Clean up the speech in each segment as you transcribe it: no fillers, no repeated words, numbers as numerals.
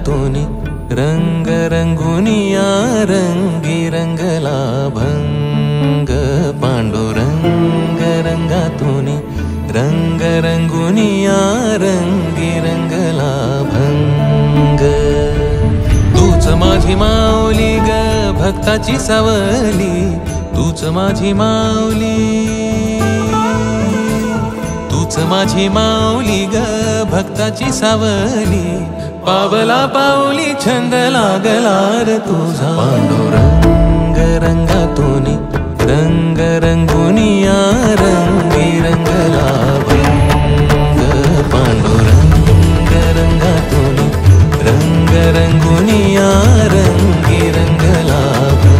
रंगातूनी रंग रंगुनिया रंगी रंगला भंग पांडुरंग रंगातूनी रंग रंगुनिया रंगी रंगला भंग तूच माझी माऊली ग भक्ताची सावली तूच माझी माऊली तूच माझी माऊली ग भक्ताची सावली पावला पाऊली छंद लागला रे तुझा पांडुरंग रंगातूनी रंग रंगुनिया रंगी रंगला भंग पांडुरंग रंगातूनी रंग रंगुनिया रंगी रंगला भंग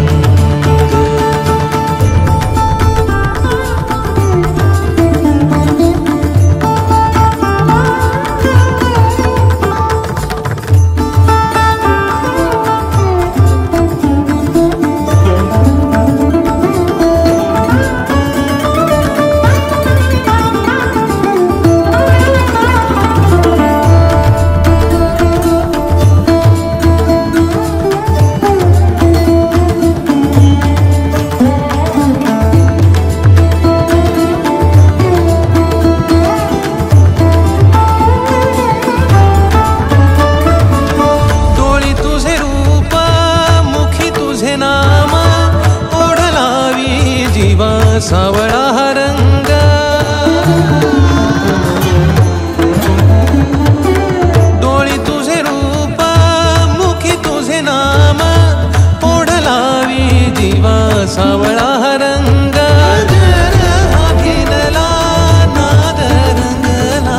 सावळा हा रंग डोळी तुझे रूप मुखी तुझे नाम ओढ लावी जीवा सावळा हा रंग घेतला नाद रंगला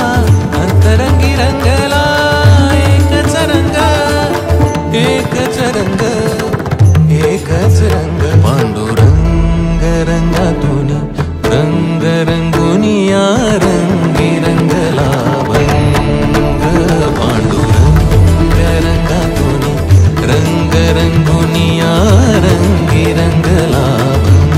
अंतरंगी रंगला एकच रंग एकच रंग एकच रंग पांडुरंग रंगातूनी रंग रंगुनिया रंगी रंगला भंग पांडुरंग रंगातूनी रंग रंगुनिया रंगी रंगला भंग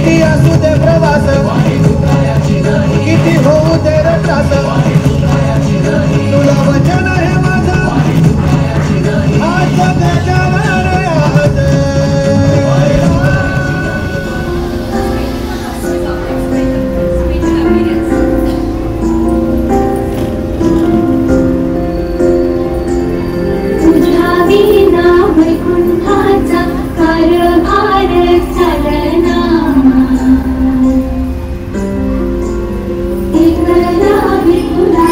किती असू दे प्रवास किती होऊ दे त्रास तुला वचन हे माझं आज गजानन आज तुझ्या विना वैकुंठाचा कारभार चालना एकला विठुला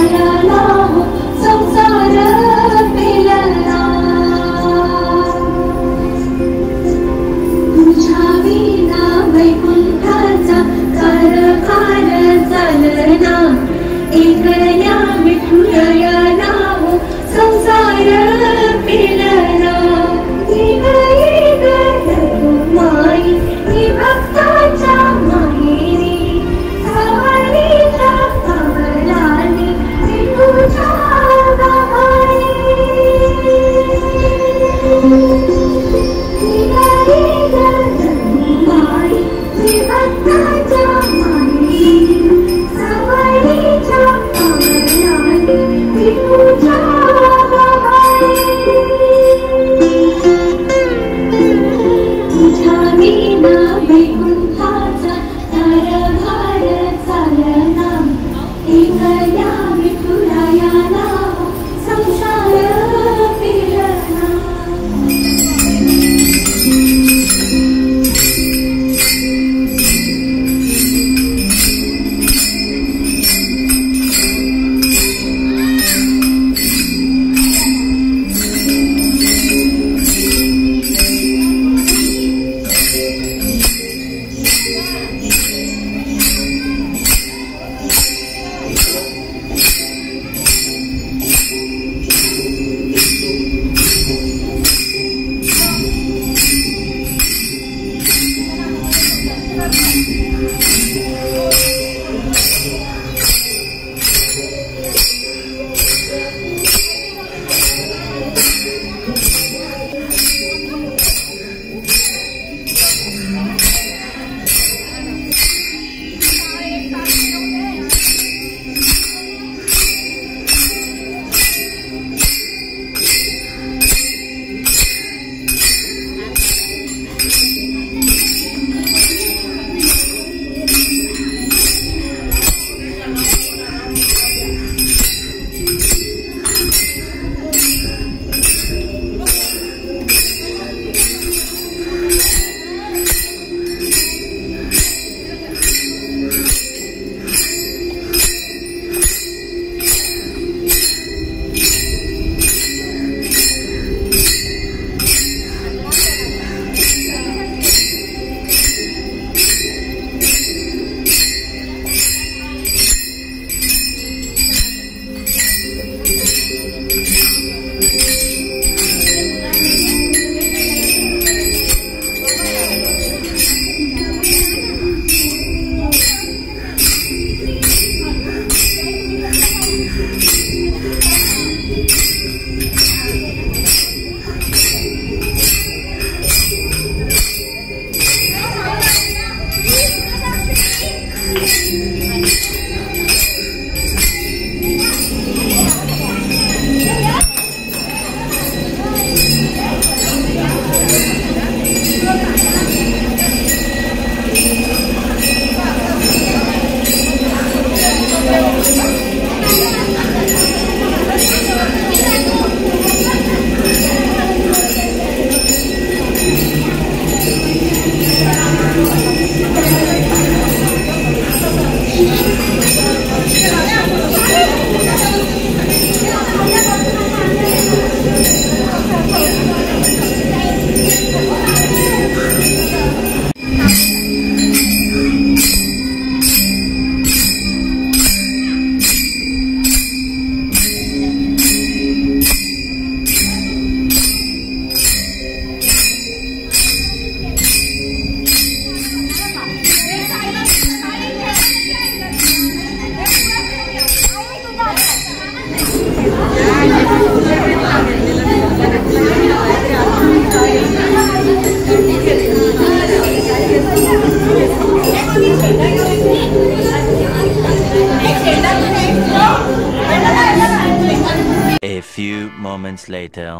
moments later.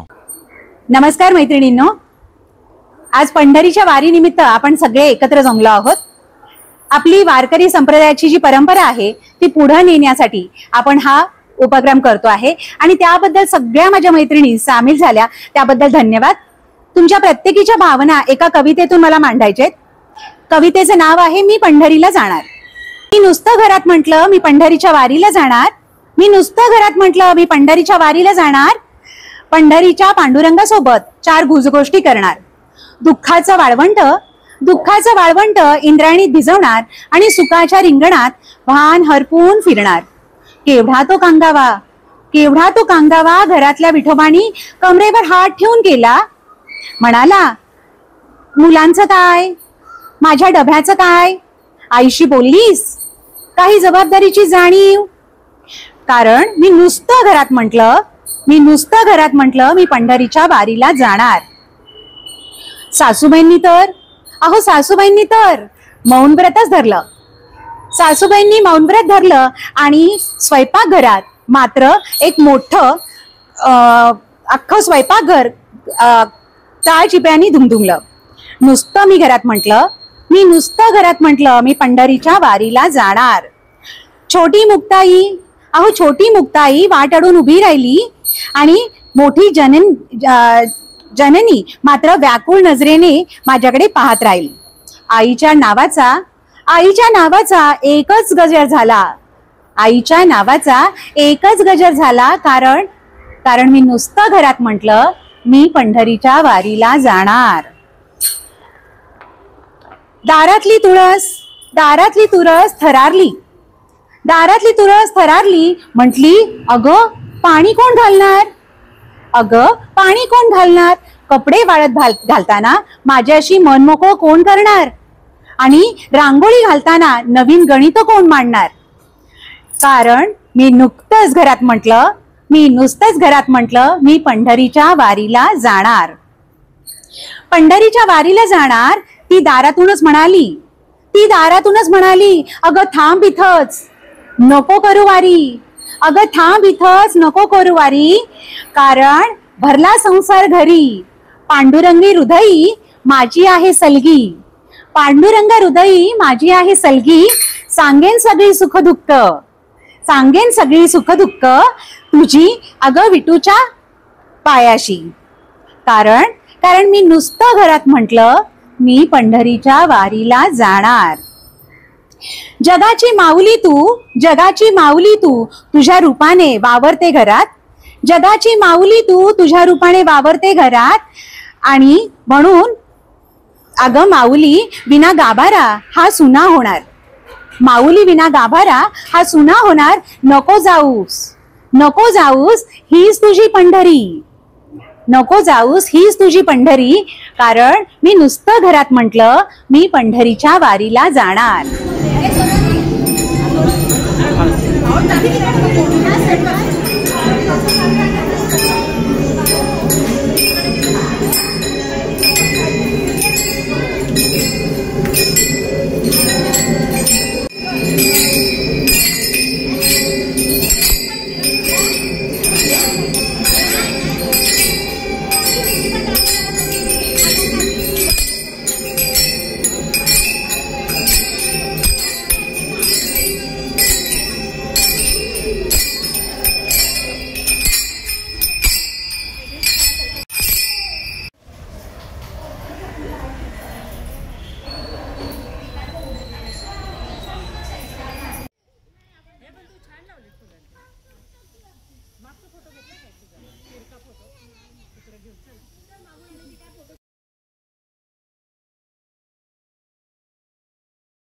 नमस्कार मैत्रिणींनो, आज पंढरीच्या वारीनिमित्त आपण सगळे एकत्र जमलो आहोत. आपली वारकरी संप्रदायाची जी परंपरा आहे ती पुढे नेण्यासाठी आपण हा उपक्रम करतो आहे आणि त्याबद्दल सगळ्या माझ्या मैत्रिणी सामील झाल्या, त्याबद्दल धन्यवाद. तुमच्या प्रत्येकीच्या भावना एका कवितेतून मला मांडायचे. कवितेचं नाव आहे मी पंढरीला जाणार. मी नुसतं घरात म्हटलं मी पंढरीच्या वारीला जाणार. मी नुसतं घरात म्हटलं मी पंढरीच्या वारीला जाणार. पंढरीच्या पांडुरंगासोबत 4 गुजगोष्टी करणार. दुःखाचं वाळवंट इंद्रायणीत भिजवणार आणि सुखाच्या रिंगणात भान हरपून फिरणार. केवढा तो कांगावा घरातल्या विठोबानी कमरेवर हात ठेवून केला. म्हणाला, मुलांचं काय, माझ्या डब्याचं काय, आईशी बोललीस, काही जबाबदारीची जाणीव. कारण मी नुसतं घरात म्हटलं मी पंढरीच्या वारीला जाणार. सासूबाईंनी तर मौन व्रतच धरलं. सासूबाईंनी मौन व्रत धरलं आणि स्वयंपाकघरात मात्र एक मोठं अख्खं स्वयंपाकघर चाळ चिप्यानी धुमधुमलं. नुसतं घरात म्हटलं मी पंढरीच्या वारीला जाणार. छोटी मुक्ताई वाट अडून उभी राहिली आणि मोठी जननी मात्र व्याकुळ नजरेने माझ्याकडे पाहत राहिली. आईच्या नावाचा एकच गजर झाला. कारण मी नुसतं घरात म्हटलं मी पंढरीच्या वारीला जाणार. दारातली तुळस थरारली. म्हटली, अगं पाणी कोण घालणार. कपडे वाळत घालताना माझ्याशी मनमोकळं कोण करणार. आणि रांगोळी घालताना नवीन गणित कोण मांडणार. कारण मी नुसतंच घरात म्हटलं मी पंढरीच्या वारीला जाणार. ती दारातूनच म्हणाली, अगं थांब इथंच, नको करू वारी. कारण भरला संसार घरी. पांडुरंगी हृदयी माझी आहे सलगी. सांगेन सगळी सुख दुःख तुझी अगं विटूच्या पायाशी. कारण मी नुसतं घरात म्हटलं मी पंढरीच्या वारीला जाणार. जगाची माऊली तू तुझ्या रूपाने वावरते घरात. आणि म्हणून अगं माऊली विना गाभारा हा सुना होणार. नको जाऊस हीच तुझी पंढरी. कारण मी नुसतं घरात म्हटलं मी पंढरीच्या वारीला जाणार.